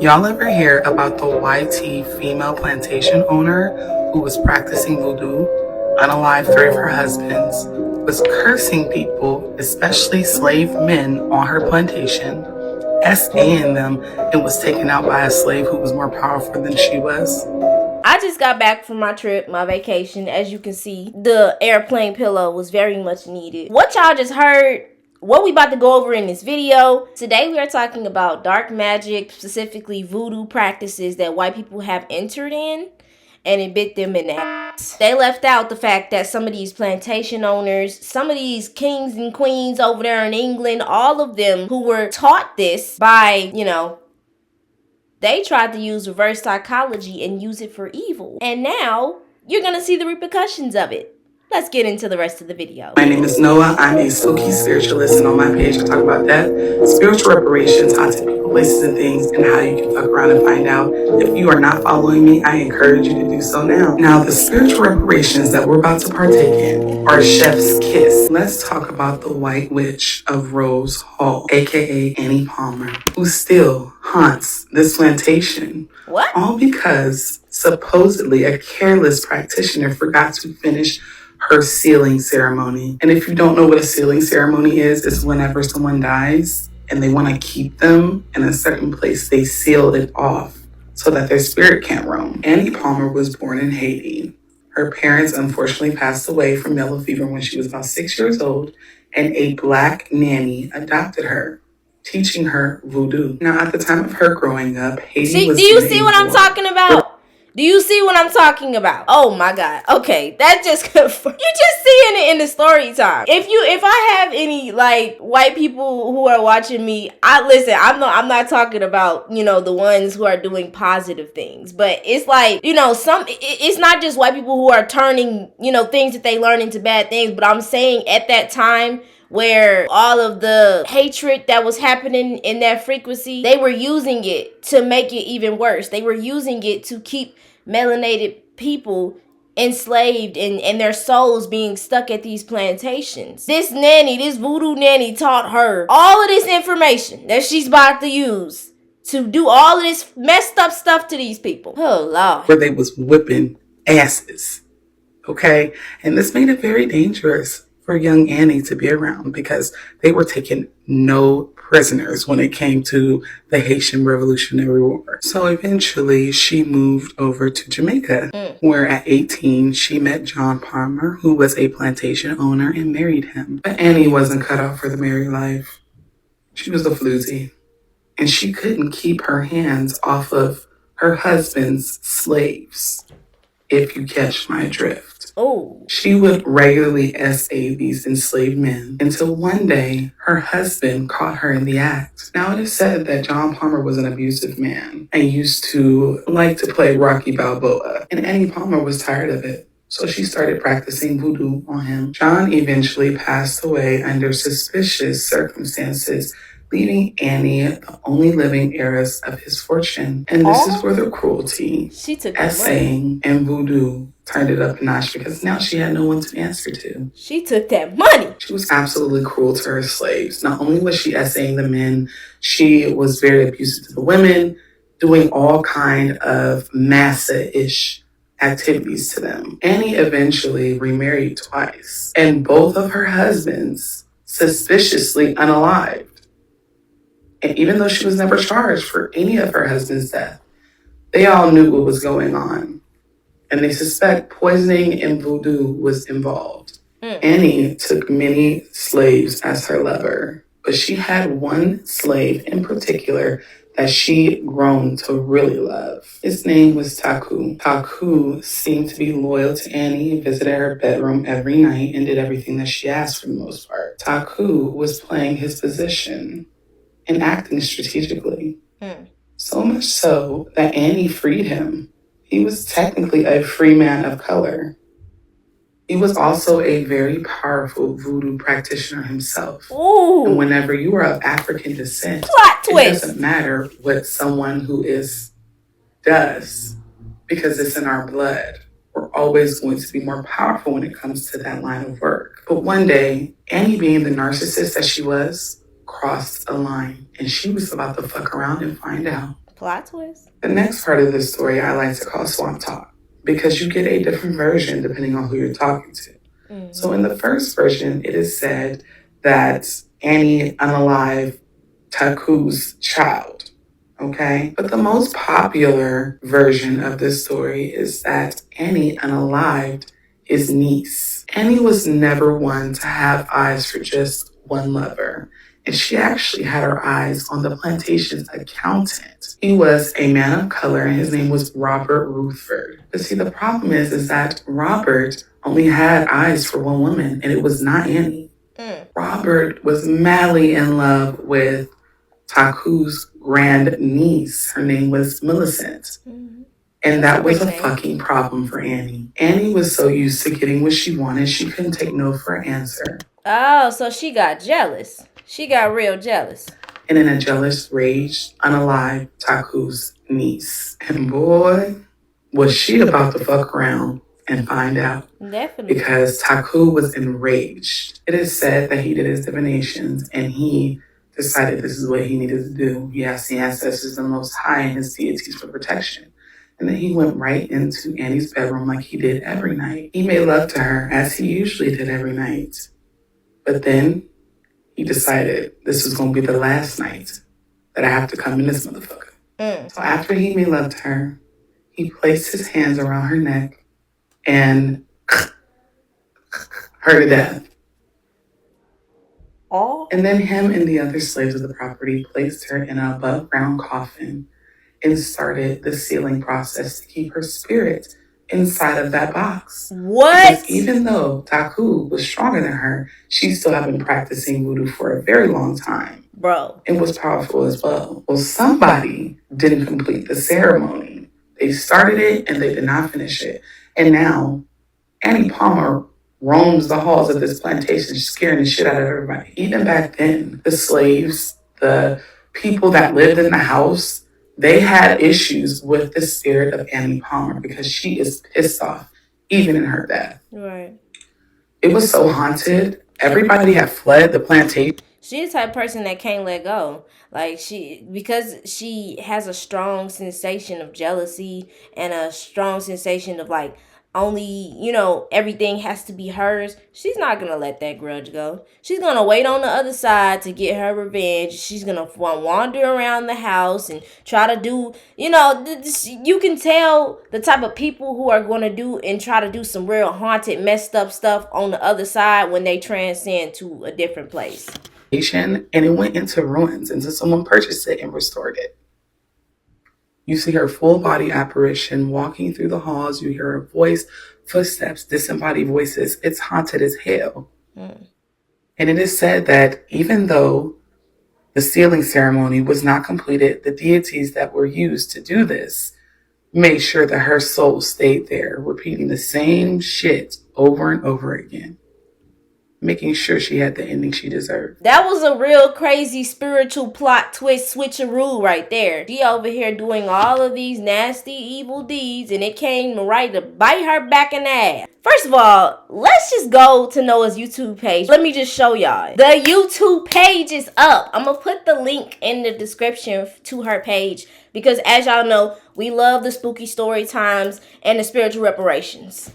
Y'all ever hear about the YT female plantation owner who was practicing voodoo? Unalived 3 of her husbands, was cursing people, especially slave men on her plantation, SAing them, and was taken out by a slave who was more powerful than she was. I just got back from my trip, my vacation. As you can see, the airplane pillow was very much needed. What y'all just heard, what we about to go over in this video. Today we are talking about dark magic, specifically voodoo practices that white people have entered in, and it bit them in the ass. They left out the fact that some of these plantation owners, some of these kings and queens over there in England, all of them who were taught this by, they tried to use reverse psychology and use it for evil. And now you're gonna see the repercussions of it. Let's get into the rest of the video. My name is Noah. I'm a spooky spiritualist, and on my page I talk about death, spiritual reparations, haunted people, places, and things, and how you can fuck around and find out. If you are not following me, I encourage you to do so now. Now, the spiritual reparations that we're about to partake in are Chef's Kiss. Let's talk about the White Witch of Rose Hall, aka Annie Palmer, who still haunts this plantation. What? All because supposedly a careless practitioner forgot to finish her sealing ceremony. And if you don't know what a sealing ceremony is, it's whenever someone dies and they want to keep them in a certain place, they seal it off so that their spirit can't roam. Annie Palmer was born in Haiti. Her parents unfortunately passed away from yellow fever when she was about 6 years old, and a black nanny adopted her, teaching her voodoo. Now, at the time of her growing up, Haiti was... Do you see what I'm talking about? Do you see what I'm talking about? Oh my God. Okay, that just you're just seeing it in the story time. If I have any like white people who are watching me, I'm not talking about, the ones who are doing positive things, but it's like, it's not just white people who are turning, things that they learn into bad things, but I'm saying at that time where all of the hatred that was happening in that frequency, they were using it to make it even worse. They were using it to keep melanated people enslaved and their souls being stuck at these plantations. This voodoo nanny taught her all of this information that she's about to use to do all of this messed up stuff to these people. Oh, Lord. Where they was whipping asses. Okay? And this made it very dangerous for young Annie to be around because they were taking no prisoners when it came to the Haitian Revolutionary War. So eventually she moved over to Jamaica, where at 18 she met John Palmer, who was a plantation owner, and married him. But Annie wasn't cut out for the married life. She was a floozy, and she couldn't keep her hands off of her husband's slaves, if you catch my drift. Oh. She would regularly SA these enslaved men until one day her husband caught her in the act. Now it is said that John Palmer was an abusive man and used to like to play Rocky Balboa, and Annie Palmer was tired of it. So she started practicing voodoo on him. John eventually passed away under suspicious circumstances, leaving Annie the only living heiress of his fortune. And this is where the cruelty, essaying, and voodoo turned it up a notch because now she had no one to answer to. She took that money. She was absolutely cruel to her slaves. Not only was she essaying the men, she was very abusive to the women, doing all kind of massa-ish activities to them. Annie eventually remarried twice, and both of her husbands suspiciously unalived. And even though she was never charged for any of her husband's death, they all knew what was going on. And they suspect poisoning and voodoo was involved. Annie took many slaves as her lover, but she had one slave in particular that she grown to really love. His name was Taku. Taku seemed to be loyal to Annie, visited her bedroom every night, and did everything that she asked for the most part. Taku was playing his position and acting strategically. So much so that Annie freed him. He was technically a free man of color. He was also a very powerful voodoo practitioner himself. Ooh. And whenever you are of African descent, plot twist. It doesn't matter what someone who does, because it's in our blood. We're always going to be more powerful when it comes to that line of work. But one day, Annie, being the narcissist that she was, crossed a line, and she was about to fuck around and find out. Plot twist. The next part of this story I like to call swamp talk because you get a different version depending on who you're talking to. So in the first version, it is said that Annie unalived Taku's child. Okay? But the most popular version of this story is that Annie unalived his niece. Annie was never one to have eyes for just one lover. And she actually had her eyes on the plantation's accountant. He was a man of color and his name was Robert Rutherford. But see, the problem is that Robert only had eyes for one woman, and it was not Annie. Robert was madly in love with Taku's grand niece. Her name was Millicent. And that was a fucking problem for Annie. Annie was so used to getting what she wanted, she couldn't take no for an answer. Oh, so she got jealous. She got real jealous. And in a jealous rage, unalived Taku's niece. And boy, was she about to fuck around and find out. Definitely. Because Taku was enraged. It is said that he did his divinations and he decided this is what he needed to do. He asked the ancestors, the Most High, and his deities for protection. And then he went right into Annie's bedroom like he did every night. He made love to her as he usually did every night. But then he decided this was going to be the last night that I have to come in this motherfucker. So after he made love to her, he placed his hands around her neck and her to death. And then him and the other slaves of the property placed her in an above-ground coffin and started the sealing process to keep her spirit inside of that box. What? Because even though Taku was stronger than her, she still had been practicing voodoo for a very long time. Bro. It was powerful as well. Well, somebody didn't complete the ceremony. They started it and they did not finish it. And now Annie Palmer roams the halls of this plantation, scaring the shit out of everybody. Even back then, the slaves, the people that lived in the house, they had issues with the spirit of Annie Palmer because she is pissed off, even in her death. Right. It was so haunted. Everybody had fled the plantation. She's the type of person that can't let go. Like, because she has a strong sensation of jealousy and a strong sensation of, like, only, everything has to be hers. She's not going to let that grudge go. She's going to wait on the other side to get her revenge. She's going to wander around the house and try to do, you can tell the type of people who are going to do and try to do some real haunted, messed up stuff on the other side when they transcend to a different place. And it went into ruins until someone purchased it and restored it. You see her full body apparition walking through the halls. You hear her voice, footsteps, disembodied voices. It's haunted as hell. And it is said that even though the sealing ceremony was not completed, the deities that were used to do this made sure that her soul stayed there, repeating the same shit over and over again, making sure she had the ending she deserved. That was a real crazy spiritual plot twist switcheroo right there. She over here doing all of these nasty evil deeds and it came right to bite her back in the ass. First of all, let's just go to Noah's YouTube page. Let me just show y'all. The YouTube page is up. I'm gonna put the link in the description to her page because as y'all know, we love the spooky story times and the spiritual reparations.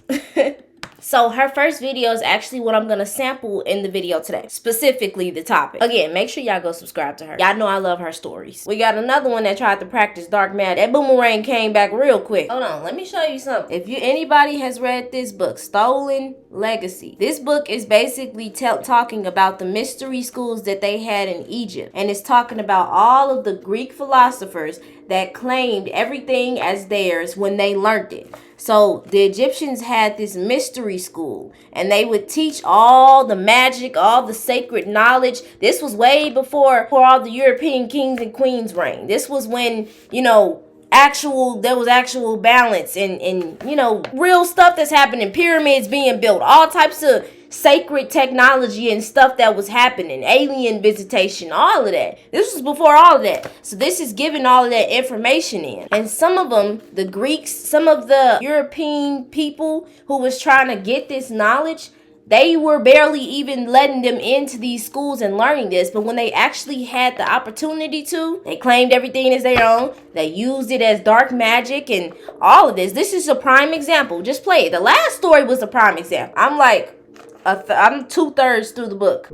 So her first video is actually what I'm going to sample in the video today. Specifically the topic. Again, make sure y'all go subscribe to her. Y'all know I love her stories. We got another one that tried to practice dark magic. That boomerang came back real quick. Hold on, let me show you something. If anybody has read this book, Stolen Legacy. This book is basically talking about the mystery schools that they had in Egypt. And it's talking about all of the Greek philosophers that claimed everything as theirs when they learned it. So the Egyptians had this mystery school and they would teach all the magic, all the sacred knowledge. This was way before all the European kings and queens reigned. This was when, there was actual balance and real stuff that's happening, pyramids being built, all types of sacred technology and stuff that was happening, alien visitation, all of that. This was before all of that. So this is giving all of that information in. And some of them, the Greeks, some of the European people who was trying to get this knowledge, They were barely even letting them into these schools and learning this, but when they actually had the opportunity to, they claimed everything as their own. They used it as dark magic and all of this. This is a prime example. Just play it. The last story was a prime example. I'm like, I'm 2/3 through the book.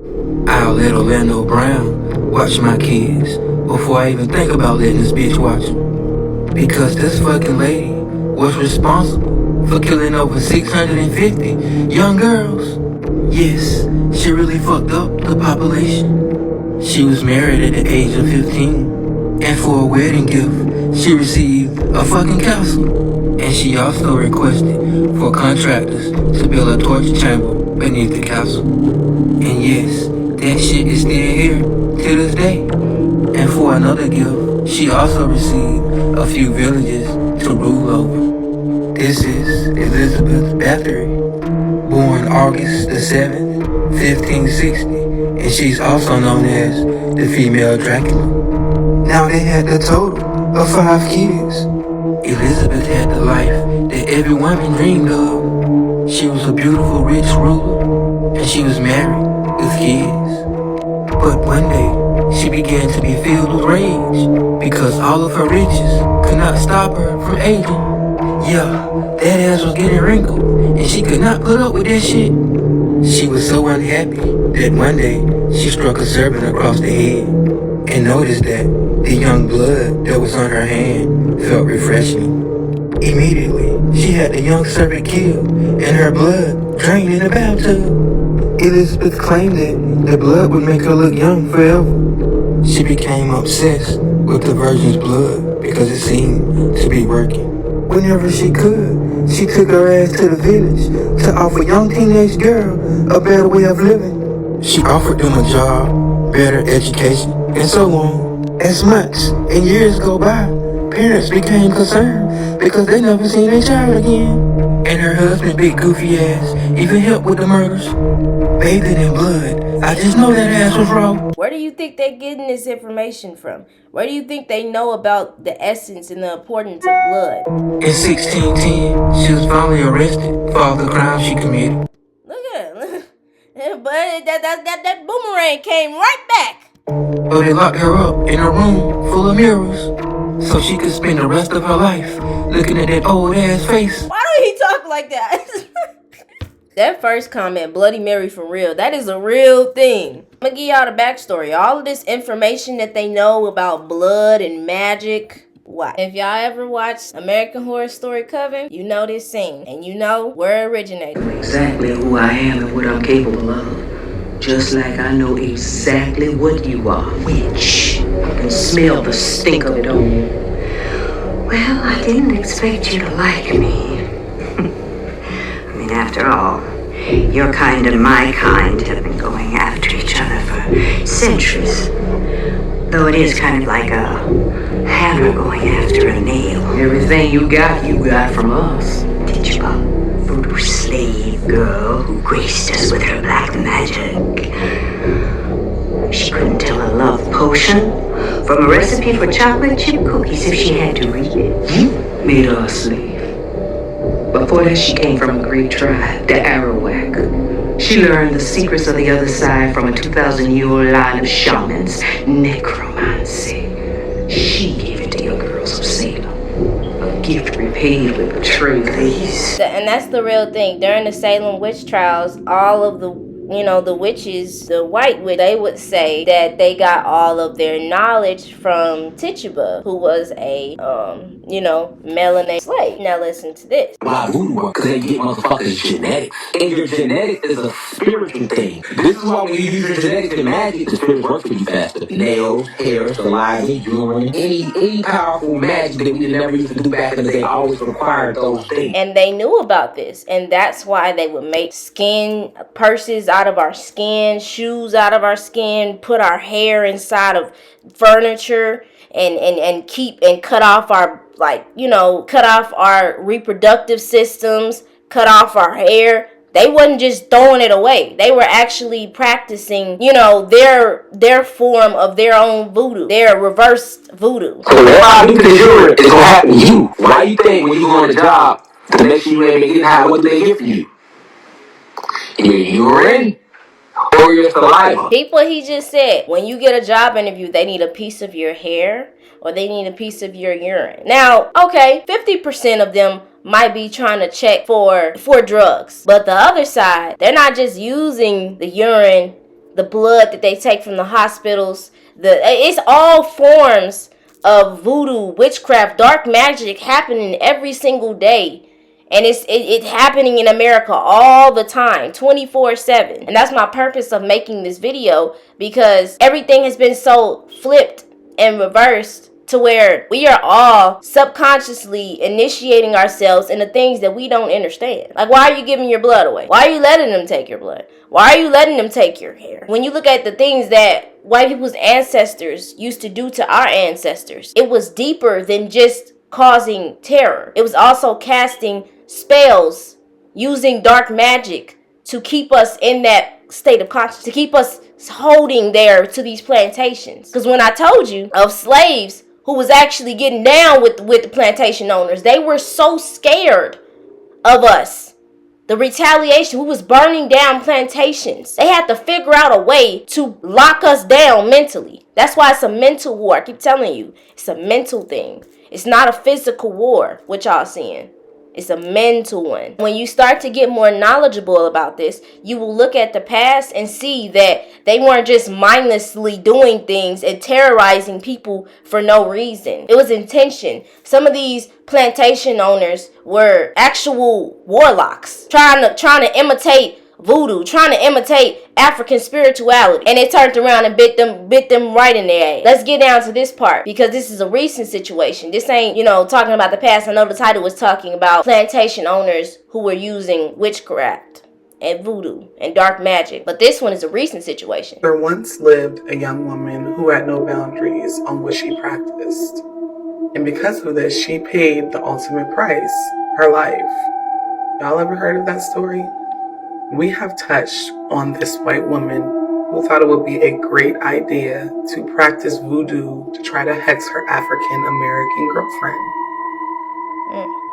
I'll let Orlando Brown watch my kids before I even think about letting this bitch watch them. Because this fucking lady was responsible for killing over 650 young girls. Yes, she really fucked up the population. She was married at the age of 15, and for a wedding gift, she received a fucking capsule. And she also requested for contractors to build a torture chamber beneath the capsule. And yes, that shit is still here to this day. And for another gift, she also received a few villages to rule over. This is Elizabeth Bathory, born August the 7th, 1560, and she's also known as the female Dracula. Now they had the total of 5 kids. Elizabeth had the life that every woman dreamed of. She was a beautiful, rich ruler, and she was married with kids. But one day, she began to be filled with rage because all of her riches could not stop her from aging. Yeah, that ass was getting wrinkled, and she could not put up with that shit. She was so unhappy that one day, she struck a servant across the head and noticed that the young blood that was on her hand felt refreshing. Immediately, she had the young servant killed and her blood drained in a bathtub. Elizabeth claimed that the blood would make her look young forever. She became obsessed with the virgin's blood because it seemed to be working. Whenever she could, she took her ass to the village to offer young teenage girl a better way of living. She offered them a job, better education, and so on. As months and years go by, parents became concerned because they never seen their child again. And her husband, big goofy ass, even helped with the murders. Bathing in blood, I just know that ass was raw. Where do you think they're getting this information from? Where do you think they know about the essence and the importance of blood? In 1610, she was finally arrested for all the crimes she committed. Look at it. But that boomerang came right back. But they locked her up in a room full of mirrors so she could spend the rest of her life looking at that old ass face. Why do he talk like that? That first comment, Bloody Mary for real, that is a real thing. I'm gonna give y'all the backstory. All of this information that they know about blood and magic. Why? If y'all ever watched American Horror Story Coven, you know this scene. And you know where it originated. Exactly who I am and what I'm capable of. Just like I know exactly what you are. Witch. I can smell the stink of it all. Well, I didn't expect you to like me. After all, your kind and my kind have been going after each other for centuries. Though it is kind of like a hammer going after a nail. Everything you got from us. Did you, voodoo slave girl who graced us with her black magic? She couldn't tell a love potion from a recipe for chocolate chip cookies if she had to read it. You made her a slave. Before that, she came from a great tribe, the Arawak. She learned the secrets of the other side from a 2,000-year-old line of shamans, necromancy. She gave it to your girls of Salem. A gift repaid with betrayal. And that's the real thing. During the Salem witch trials, all of the witches, the white witch, they would say that they got all of their knowledge from Tituba, who was a, melanated slave. Now listen to this. Why voodoo work? Because they get motherfuckers genetics. And your genetics is a spiritual thing. This is why when you use your genetics in magic, the spirits work for you faster. Nails, hair, saliva, urine, any powerful magic that we never used to do back in the day always required those things. And they knew about this. And that's why they would make skin purses out of our skin, shoes out of our skin, put our hair inside of furniture, and keep and cut off our reproductive systems, cut off our hair. They wasn't just throwing it away. They were actually practicing, their form of their own voodoo, their reversed voodoo. So why do you think it's gonna happen to you? Why do you think when you go on a job to make sure you ain't getting high, what do they get for you? Your urine or your saliva? Peep what he just said. When you get a job interview, they need a piece of your hair or they need a piece of your urine. Now, okay, 50% of them might be trying to check for drugs. But the other side, they're not just using the urine, the blood that they take from the hospitals. It's all forms of voodoo, witchcraft, dark magic happening every single day. And it's happening in America all the time, 24/7. And that's my purpose of making this video, because everything has been so flipped and reversed to where we are all subconsciously initiating ourselves into things that we don't understand. Like, why are you giving your blood away? Why are you letting them take your blood? Why are you letting them take your hair? When you look at the things that white people's ancestors used to do to our ancestors, it was deeper than just causing terror. It was also casting spells, using dark magic to keep us in that state of consciousness, to keep us holding there to these plantations. Because when I told you of slaves who was actually getting down with the plantation owners, they were so scared of us. The retaliation, who was burning down plantations. They had to figure out a way to lock us down mentally. That's why it's a mental war. I keep telling you, it's a mental thing. It's not a physical war, what y'all seeing. It's a mental one. When you start to get more knowledgeable about this, you will look at the past and see that they weren't just mindlessly doing things and terrorizing people for no reason. It was intention. Some of these plantation owners were actual warlocks, trying to imitate voodoo, trying to imitate African spirituality, and they turned around and bit them right in their ass. Let's get down to this part, because this is a recent situation. This ain't, talking about the past. I know the title was talking about plantation owners who were using witchcraft and voodoo and dark magic, but this one is a recent situation. There once lived a young woman who had no boundaries on what she practiced, and because of this, she paid the ultimate price, her life. Y'all ever heard of that story? We have touched on this white woman who thought it would be a great idea to practice voodoo to try to hex her African American girlfriend.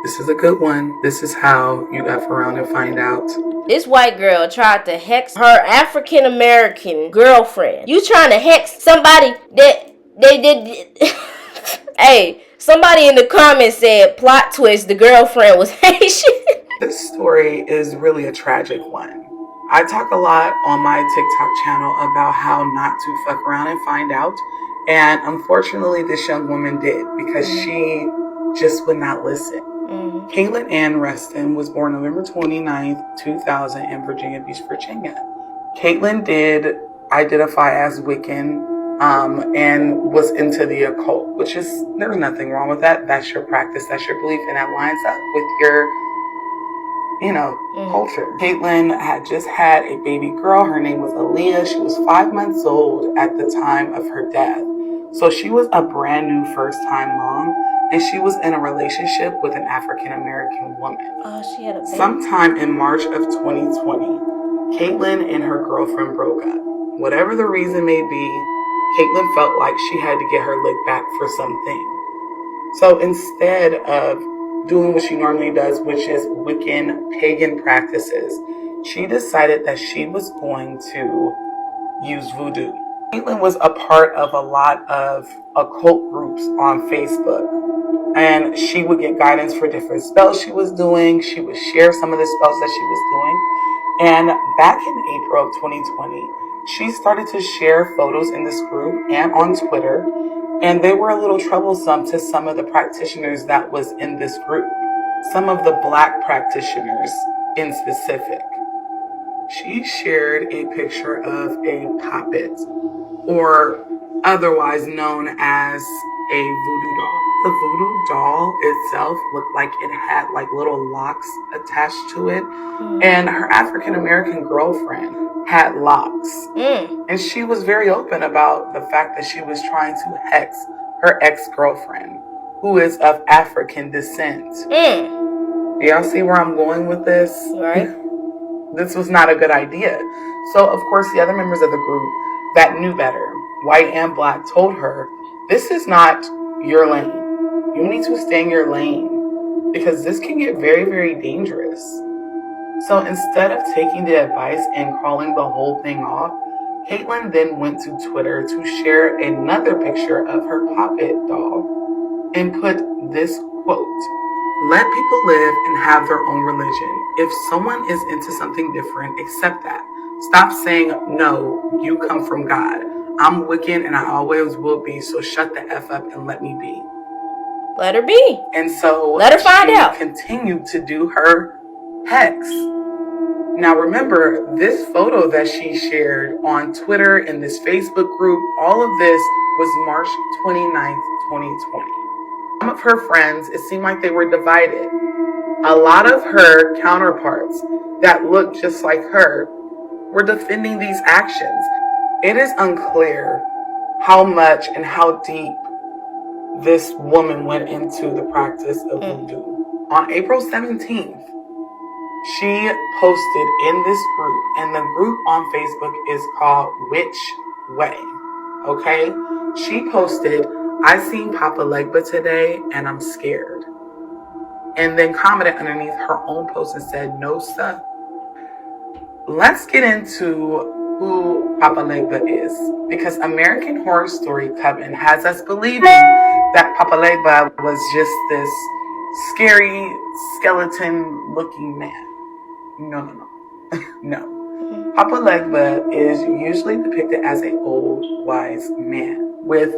This is a good one. This is how you F around and find out. This white girl tried to hex her African American girlfriend. You trying to hex somebody that they did. Hey, somebody in the comments said, plot twist, the girlfriend was Haitian. This story is really a tragic one. I talk a lot on my TikTok channel about how not to fuck around and find out. And unfortunately, this young woman did, because she just would not listen. Caitlin Ann Reston was born November 29th, 2000 in Virginia Beach, Virginia. Caitlin did identify as Wiccan and was into the occult, which is, there's nothing wrong with that. That's your practice, that's your belief, and that lines up with your culture. Caitlin had just had a baby girl. Her name was Aaliyah. She was 5 months old at the time of her death. So she was a brand new first-time mom, and she was in a relationship with an African-American woman. She had a baby. Sometime in March of 2020, Caitlin and her girlfriend broke up. Whatever the reason may be, Caitlin felt like she had to get her lick back for something. So instead of doing what she normally does, which is Wiccan pagan practices, she decided that she was going to use voodoo. Caitlin was a part of a lot of occult groups on Facebook, and she would get guidance for different spells she was doing. She would share some of the spells that she was doing. And back in April of 2020, she started to share photos in this group and on Twitter, and they were a little troublesome to some of the practitioners that was in this group. Some of the Black practitioners in specific. She shared a picture of a puppet, or otherwise known as a voodoo doll. The voodoo doll itself looked like it had like little locks attached to it, and her African American girlfriend had locks. And she was very open about the fact that she was trying to hex her ex-girlfriend, who is of African descent. Do y'all see where I'm going with this? Right. This was not a good idea. So, of course, the other members of the group that knew better, white and Black, told her, this is not your lane. You need to stay in your lane, because this can get very, very dangerous. So instead of taking the advice and calling the whole thing off, Caitlyn then went to Twitter to share another picture of her puppet doll and put this quote: "Let people live and have their own religion. If someone is into something different, accept that. Stop saying, no, you come from God. I'm Wiccan and I always will be, so shut the F up and let me be." Let her be. And so let her find out. Continued to do her hex. Now remember, this photo that she shared on Twitter in this Facebook group, all of this was March 29th, 2020. Some of her friends, it seemed like they were divided. A lot of her counterparts that looked just like her were defending these actions. It is unclear how much and how deep this woman went into the practice of voodoo. On April 17th, she posted in this group, and the group on Facebook is called Which Way. Okay? She posted, "I seen Papa Legba today and I'm scared." And then commented underneath her own post and said, "No, sir." Let's get into who Papa Legba is, because American Horror Story Coven has us believing that Papa Legba was just this scary skeleton-looking man. No. No. Papa Legba is usually depicted as an old, wise man with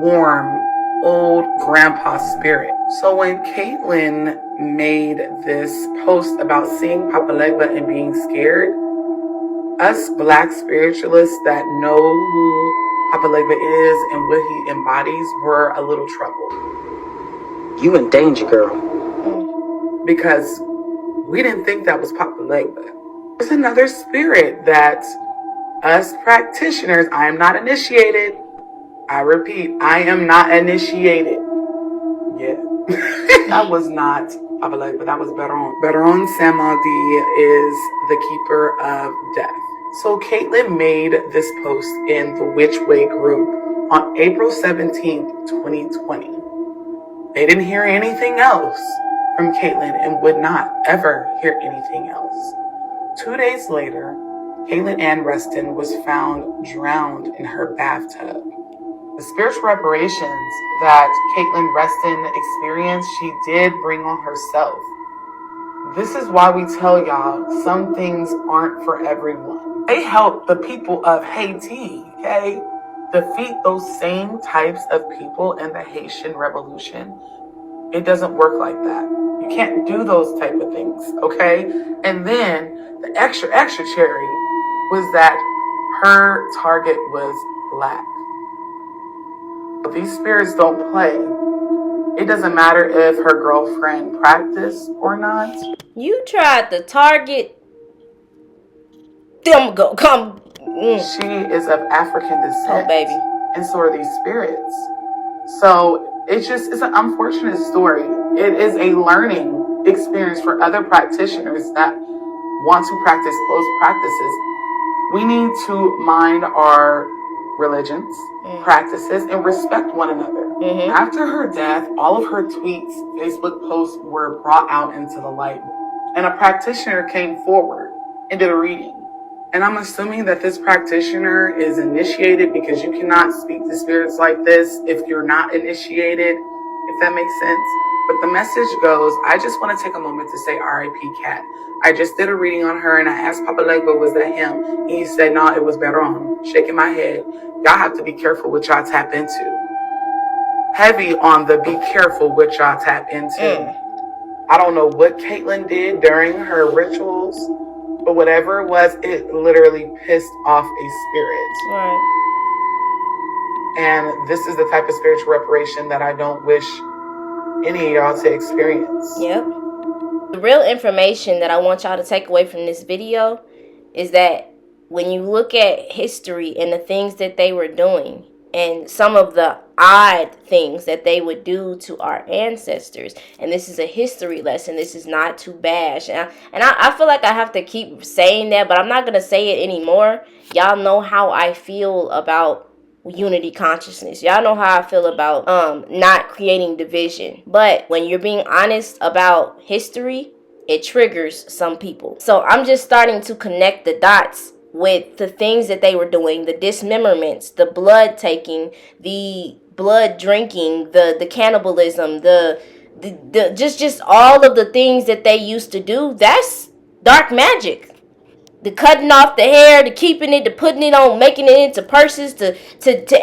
warm, old grandpa spirit. So when Caitlyn made this post about seeing Papa Legba and being scared, us Black spiritualists that know who Papa Legba is and what he embodies were a little troubled. You in danger, girl. Because we didn't think that was Papa Legba. There's another spirit that us practitioners, I am not initiated. I repeat, I am not initiated. Yeah. That was not Papa Legba, that was Beron. Beron Samaldi is the keeper of death. So Caitlyn made this post in the Which Way group on April 17th, 2020. They didn't hear anything else from Caitlyn and would not ever hear anything else. 2 days later, Caitlyn Ann Reston was found drowned in her bathtub. The spiritual reparations that Caitlyn Reston experienced, she did bring on herself. This is why we tell y'all some things aren't for everyone. They help the people of Haiti, okay, defeat those same types of people in the Haitian Revolution. It doesn't work like that. You can't do those type of things, okay? And then the extra cherry was that her target was Black. These spirits don't play. It doesn't matter if her girlfriend practiced or not. You tried to target them. Come. She is of African descent. Oh, baby. And so are these spirits. So it's an unfortunate story. It is a learning experience for other practitioners that want to practice those practices. We need to mind our religions, practices, and respect one another. After her death, all of her tweets, Facebook posts were brought out into the light, and a practitioner came forward and did a reading. And I'm assuming that this practitioner is initiated, because you cannot speak to spirits like this if you're not initiated, if that makes sense. But the message goes, I just want to take a moment to say R.I.P. Cat. I just did a reading on her and I asked Papa Legba, was that him? And he said, no, it was Beron. Shaking my head. Y'all have to be careful what y'all tap into. Heavy on the be careful what y'all tap into. I don't know what Caitlyn did during her rituals, but whatever it was, it literally pissed off a spirit. Right. And this is the type of spiritual reparation that I don't wish any of y'all to experience. Yep. The real information that I want y'all to take away from this video is that when you look at history and the things that they were doing and some of the odd things that they would do to our ancestors, and this is a history lesson, this is not to bash, and I feel like I have to keep saying that, but I'm not going to say it anymore. Y'all know how I feel about unity consciousness. Y'all know how I feel about not creating division. But when you're being honest about history, it triggers some people. So I'm just starting to connect the dots with the things that they were doing, the dismemberments, the blood taking, the blood drinking, the cannibalism, the just all of the things that they used to do. That's dark magic. The cutting off the hair, the keeping it, the putting it on, making it into purses, to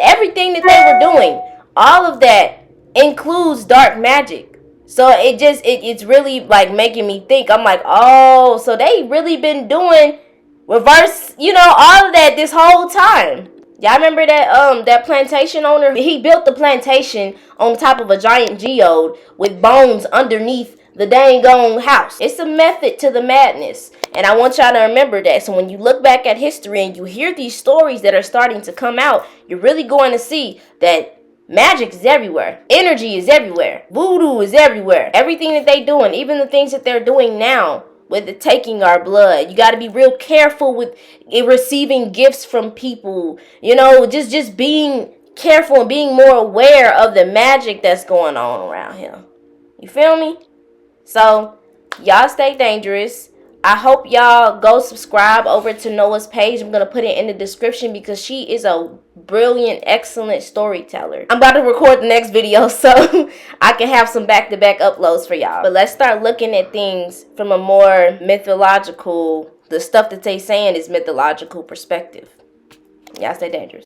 everything that they were doing. All of that includes dark magic. So it's really like making me think. I'm like, oh, so they really been doing reverse, all of that this whole time. Y'all remember that plantation owner? He built the plantation on top of a giant geode with bones underneath the dang on house. It's a method to the madness. And I want y'all to remember that. So when you look back at history and you hear these stories that are starting to come out, you're really going to see that magic is everywhere. Energy is everywhere. Voodoo is everywhere. Everything that they doing, even the things that they're doing now with the taking our blood. You got to be real careful with receiving gifts from people. Just being careful and being more aware of the magic that's going on around here. You feel me? So, y'all stay dangerous. I hope y'all go subscribe over to Noah's page. I'm going to put it in the description because she is a brilliant, excellent storyteller. I'm about to record the next video so I can have some back-to-back uploads for y'all. But let's start looking at things from a more mythological, the stuff that they saying is mythological perspective. Y'all stay dangerous.